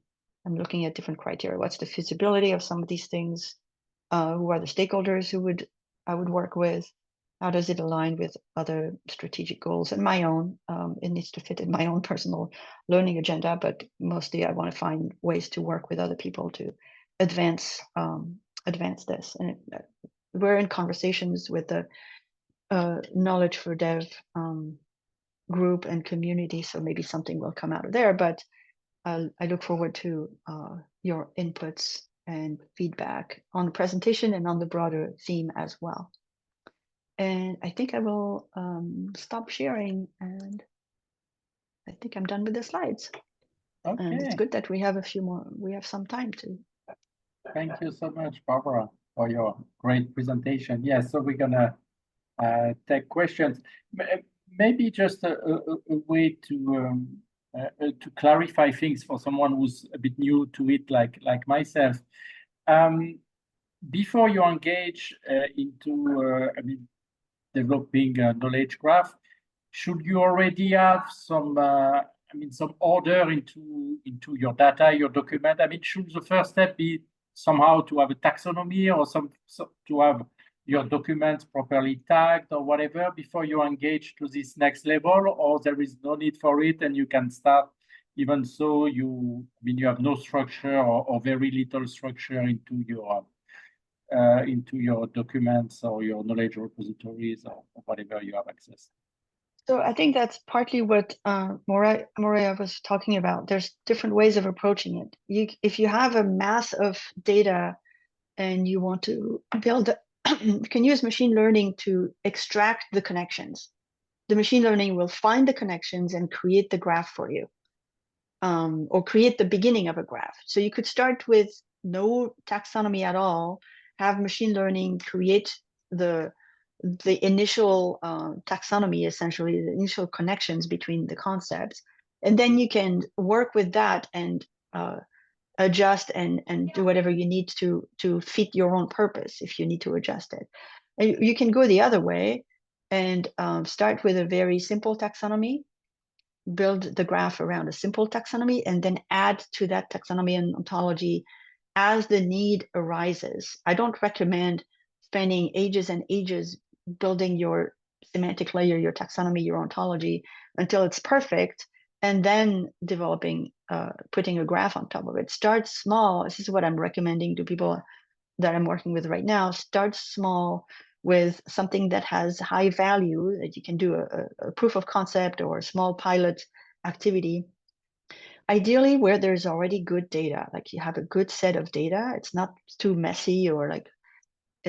looking at different criteria. What's the feasibility of some of these things? Who are the stakeholders I would work with? How does it align with other strategic goals and my own? It needs to fit in my own personal learning agenda, but mostly I want to find ways to work with other people to advance this. And we're in conversations with the Knowledge for Dev group and community, so maybe something will come out of there. But I look forward to your inputs and feedback on the presentation and on the broader theme as well. And I think I will stop sharing, and I think I'm done with the slides. Okay. And it's good that we have we have some time to. Thank you so much, Barbara, for your great presentation. Yes, so we're gonna take questions. Maybe just a way to clarify things for someone who's a bit new to it, like myself. Before you engage into, developing a knowledge graph, should you already have some, some order into your data, your document? Should the first step be somehow to have a taxonomy or to have your documents properly tagged or whatever before you engage to this next level, or there is no need for it and you can start even so you have no structure or very little structure into your documents or your knowledge repositories or whatever you have access? So I think that's partly what Morea was talking about. There's different ways of approaching it. If you have a mass of data and you want to build, you can use machine learning to extract the connections. The machine learning will find the connections and create the graph for you, or create the beginning of a graph. So you could start with no taxonomy at all, have machine learning create the initial taxonomy, essentially the initial connections between the concepts, and then you can work with that and adjust and do whatever you need to fit your own purpose if you need to adjust it. And you can go the other way and start with a very simple taxonomy, build the graph around a simple taxonomy, and then add to that taxonomy and ontology as the need arises. I don't recommend spending ages and ages building your semantic layer, your taxonomy, your ontology until it's perfect, and then developing, putting a graph on top of it. Start small. This is what I'm recommending to people that I'm working with right now. Start small with something that has high value, that you can do a proof of concept or a small pilot activity. Ideally, where there's already good data, like you have a good set of data, it's not too messy, or like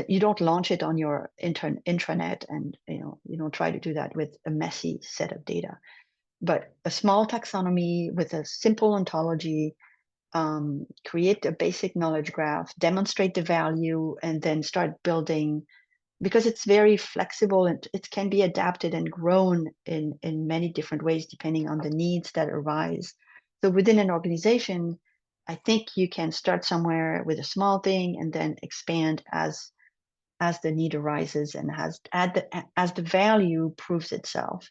you don't launch it on your intranet, and you don't try to do that with a messy set of data. But a small taxonomy with a simple ontology, create a basic knowledge graph, demonstrate the value, and then start building, because it's very flexible and it can be adapted and grown in many different ways depending on the needs that arise. So within an organization, I think you can start somewhere with a small thing and then expand as the need arises and as the value proves itself.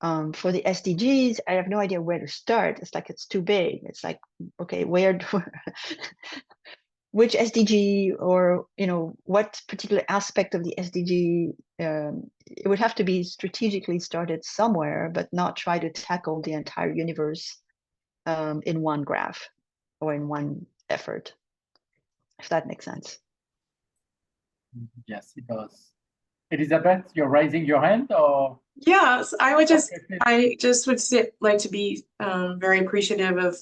For the SDGs, I have no idea where to start. It's like, it's too big. It's like, okay, which SDG, or what particular aspect of the SDG, it would have to be strategically started somewhere, but not try to tackle the entire universe in one graph or in one effort, if that makes sense. Yes, it does. Elizabeth, you're raising your hand, or? Yes, I just would like to be very appreciative of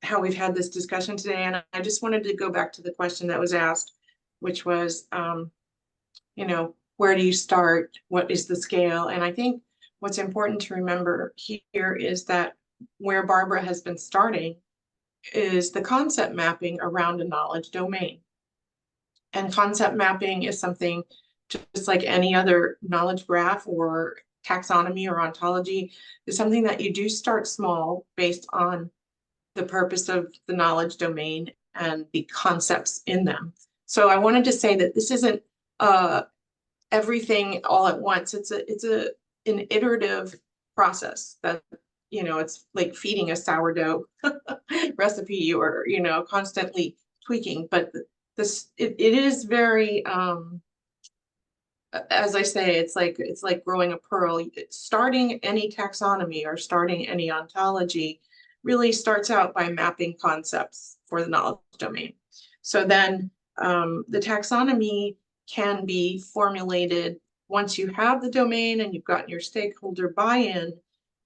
how we've had this discussion today. And I just wanted to go back to the question that was asked, which was, where do you start? What is the scale? And I think what's important to remember here is that where Barbara has been starting is the concept mapping around a knowledge domain. And concept mapping is something just like any other knowledge graph or taxonomy or ontology, is something that you do start small based on the purpose of the knowledge domain and the concepts in them. So I wanted to say that this isn't everything all at once. It's an iterative process that, it's like feeding a sourdough recipe, or, constantly tweaking. But it is very as I say, it's like growing a pearl. Starting any taxonomy or starting any ontology really starts out by mapping concepts for the knowledge domain. So then the taxonomy can be formulated once you have the domain and you've gotten your stakeholder buy-in,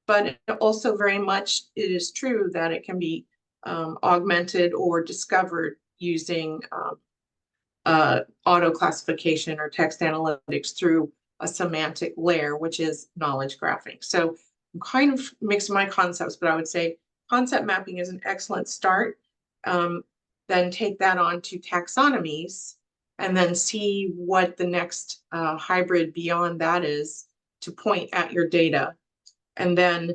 but also very much it is true that it can be augmented or discovered using auto classification or text analytics through a semantic layer, which is knowledge graphing. So I'm kind of mixing my concepts, but I would say concept mapping is an excellent start. Then take that on to taxonomies and then see what the next hybrid beyond that is to point at your data. And then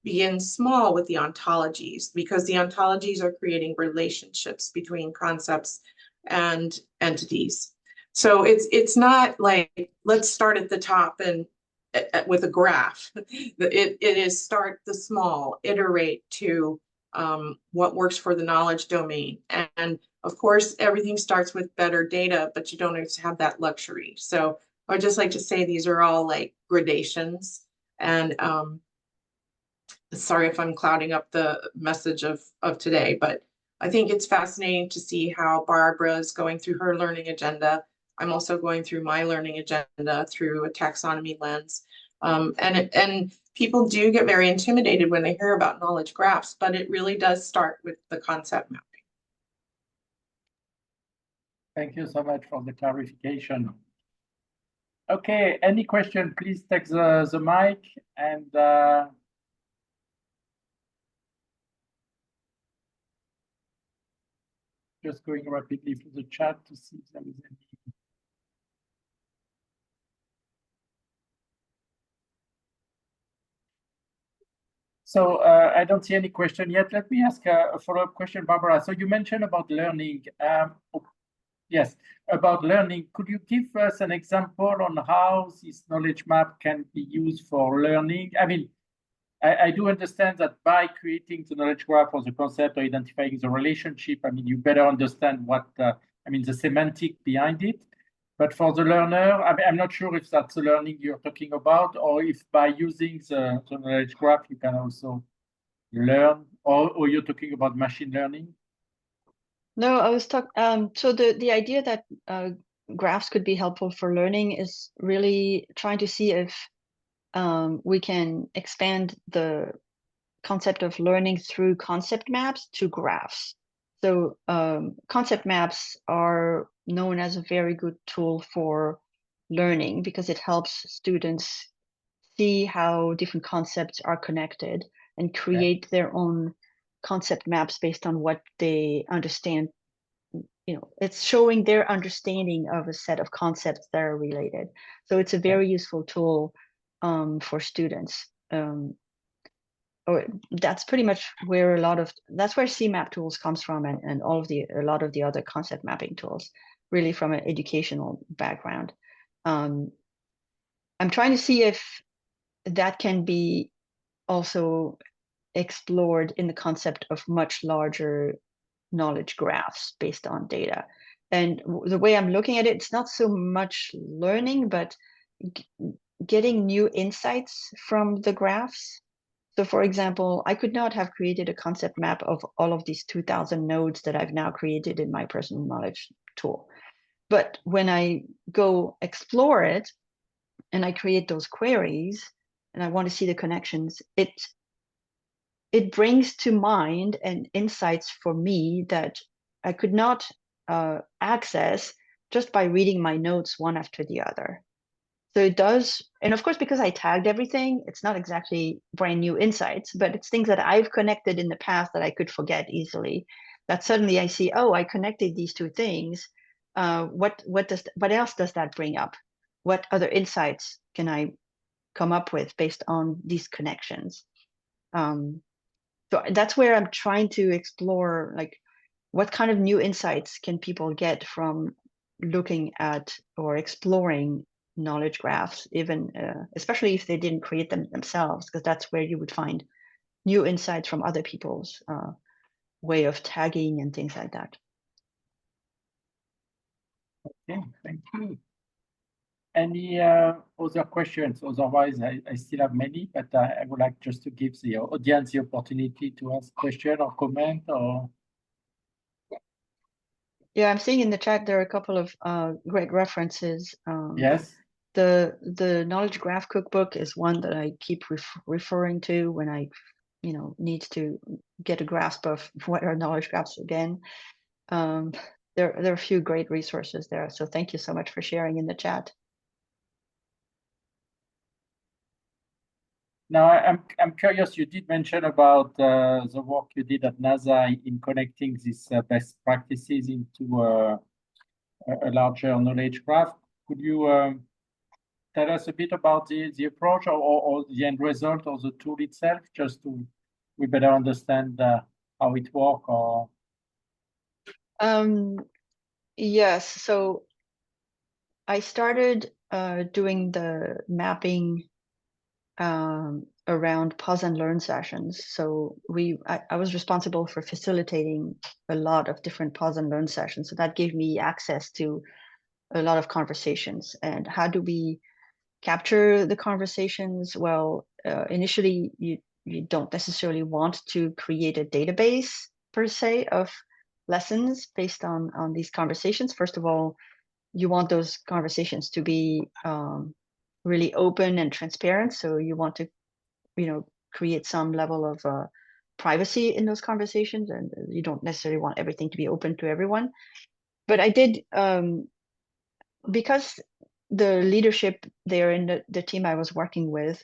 begin small with the ontologies, because the ontologies are creating relationships between concepts and entities. So it's not like, let's start at the top and with a graph. It is start the small, iterate to what works for the knowledge domain. And of course, everything starts with better data, but you don't always have that luxury. So I would just like to say these are all like gradations. And sorry if I'm clouding up the message of today, but I think it's fascinating to see how Barbara is going through her learning agenda. I'm also going through my learning agenda through a taxonomy lens. And people do get very intimidated when they hear about knowledge graphs, but it really does start with the concept mapping. Thank you so much for the clarification. Okay, any question, please take the mic and just going rapidly through the chat to see if there is any. So I don't see any question yet. Let me ask a follow-up question, Barbara. So you mentioned about learning. Yes, about learning. Could you give us an example on how this knowledge map can be used for learning? I mean, I do understand that by creating the knowledge graph or the concept or identifying the relationship, I mean, you better understand what, I mean, the semantic behind it. But for the learner, I mean, I'm not sure if that's the learning you're talking about, or if by using the knowledge graph, you can also learn, or you're talking about machine learning? No, I was talking, so the idea that graphs could be helpful for learning is really trying to see if we can expand the concept of learning through concept maps to graphs. So concept maps are known as a very good tool for learning because it helps students see how different concepts are connected and create their own concept maps based on what they understand. You know, it's showing their understanding of a set of concepts that are related. So it's a very useful tool for students. Or that's pretty much where that's where CMAP tools comes from, and a lot of the other concept mapping tools, really from an educational background. I'm trying to see if that can be also explored in the concept of much larger knowledge graphs based on data. And the way I'm looking at it, it's not so much learning, but getting new insights from the graphs. So for example, I could not have created a concept map of all of these 2000 nodes that I've now created in my personal knowledge tool. But when I go explore it and I create those queries and I want to see the connections, it brings to mind and insights for me that I could not access just by reading my notes one after the other. So it does, and of course, because I tagged everything, it's not exactly brand new insights, but it's things that I've connected in the past that I could forget easily. That suddenly I see, oh, I connected these two things. What else does that bring up? What other insights can I come up with based on these connections? So that's where I'm trying to explore, like, what kind of new insights can people get from looking at or exploring knowledge graphs, even especially if they didn't create them themselves, because that's where you would find new insights from other people's way of tagging and things like that. Okay, thank you. any other questions? Otherwise, I still have many, but I would like just to give the audience the opportunity to ask question or comment or. Yeah, I'm seeing in the chat there are a couple of great references. Yes. The Knowledge Graph Cookbook is one that I keep referring to when I, need to get a grasp of what are knowledge graphs again. There are a few great resources there, so thank you so much for sharing in the chat. Now, I'm curious, you did mention about the work you did at NASA in connecting these best practices into a larger knowledge graph. Could you tell us a bit about the approach or the end result or the tool itself, just to we better understand how it works? Or yes, so I started doing the mapping around pause and learn sessions. So I was responsible for facilitating a lot of different pause and learn sessions. So that gave me access to a lot of conversations. And how do we capture the conversations? Well, initially you don't necessarily want to create a database per se of lessons based on these conversations. First of all, you want those conversations to be really open and transparent. So you want to, create some level of privacy in those conversations, and you don't necessarily want everything to be open to everyone. But I did, because the leadership there in the team I was working with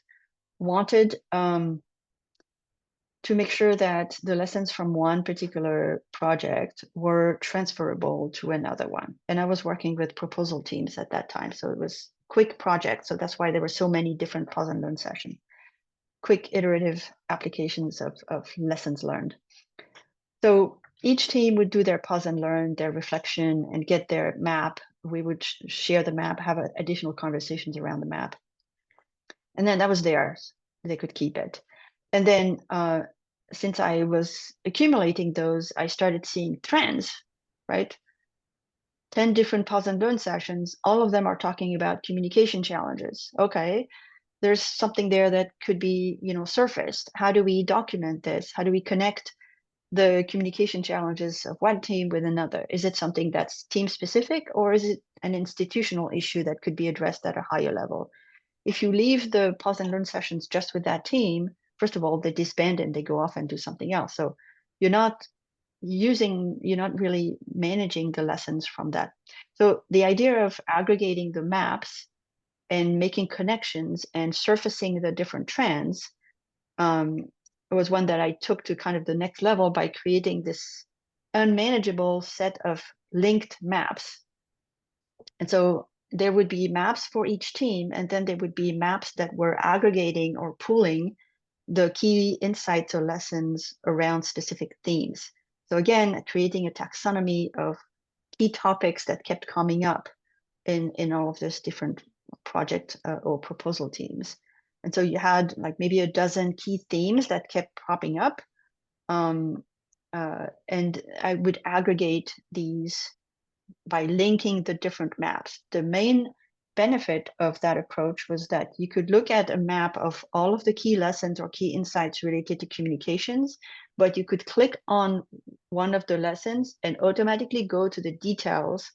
wanted to make sure that the lessons from one particular project were transferable to another one. And I was working with proposal teams at that time, so it was quick projects. So that's why there were so many different pause and learn sessions, quick iterative applications of lessons learned. So each team would do their pause and learn, their reflection, and get their map. We would share the map, have additional conversations around the map. And then that was theirs. They could keep it. And then since I was accumulating those, I started seeing trends, right? 10 different pause and learn sessions, all of them are talking about communication challenges. Okay, there's something there that could be, surfaced. How do we document this? How do we connect the communication challenges of one team with another? Is it something that's team specific, or is it an institutional issue that could be addressed at a higher level? If you leave the pause and learn sessions just with that team, first of all, they disband and they go off and do something else. So you're not really managing the lessons from that. So the idea of aggregating the maps and making connections and surfacing the different trends was one that I took to kind of the next level by creating this unmanageable set of linked maps. And so there would be maps for each team, and then there would be maps that were aggregating or pooling the key insights or lessons around specific themes. So again, creating a taxonomy of key topics that kept coming up in all of these different project or proposal teams. And so you had like maybe a dozen key themes that kept popping up. And I would aggregate these by linking the different maps. The main benefit of that approach was that you could look at a map of all of the key lessons or key insights related to communications, but you could click on one of the lessons and automatically go to the details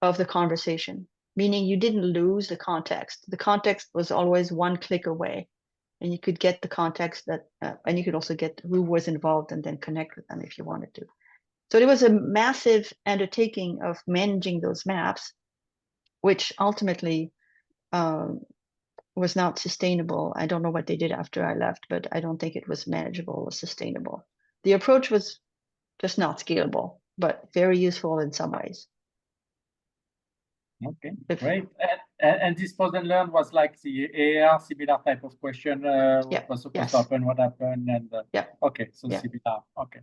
of the conversation, meaning you didn't lose the context. The context was always one click away, and you could get the context that, and you could also get who was involved and then connect with them if you wanted to. So it was a massive undertaking of managing those maps, which ultimately was not sustainable. I don't know what they did after I left, but I don't think it was manageable or sustainable. The approach was just not scalable, but very useful in some ways. Okay, great. And this pause and learn was like the AR similar type of question. What was supposed to happen, what happened, and okay, so similar. Okay,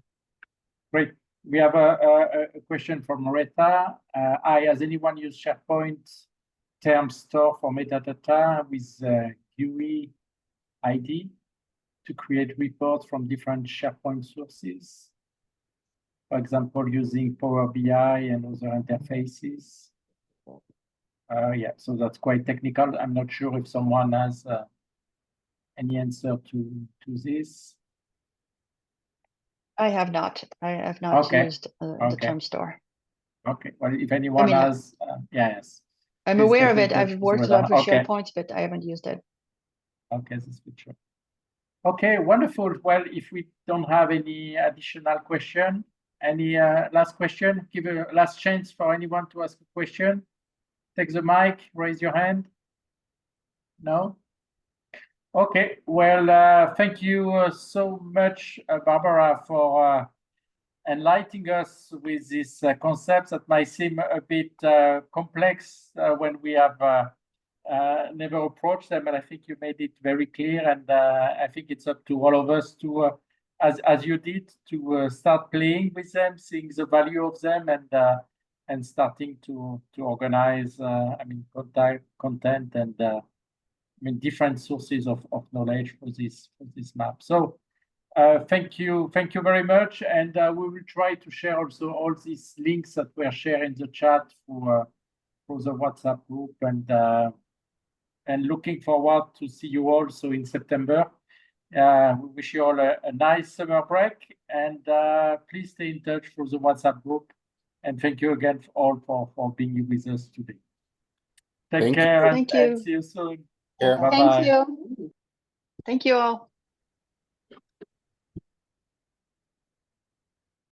great. We have a question from Rita. Has anyone used SharePoint term store for metadata with GUI ID to create reports from different SharePoint sources? For example, using Power BI and other interfaces. Yeah, so that's quite technical. I'm not sure if someone has any answer to this. I have not. I have not Okay. used the Okay. term store. Okay, well, if anyone mean, has, yes. I'm Please aware get of in it. touch I've with worked a Rhoda. lot with Okay. SharePoint, but I haven't used it. Okay, that's good. Okay, wonderful. Well, if we don't have any additional question, any last question, give a last chance for anyone to ask a question. Take the mic, raise your hand. No? Okay, well, thank you so much, Barbara, for enlightening us with these concepts that might seem a bit complex when we have never approached them, and I think you made it very clear. And I think it's up to all of us to, as you did, to start playing with them, seeing the value of them, and starting to organize. I mean, content and different sources of knowledge for this map. So. Thank you very much, and we will try to share also all these links that were shared in the chat for the WhatsApp group, and looking forward to see you also in September. We wish you all a nice summer break, and please stay in touch for the WhatsApp group. And thank you again for being with us today. Take care, and see you soon. Thank you. Thank you all.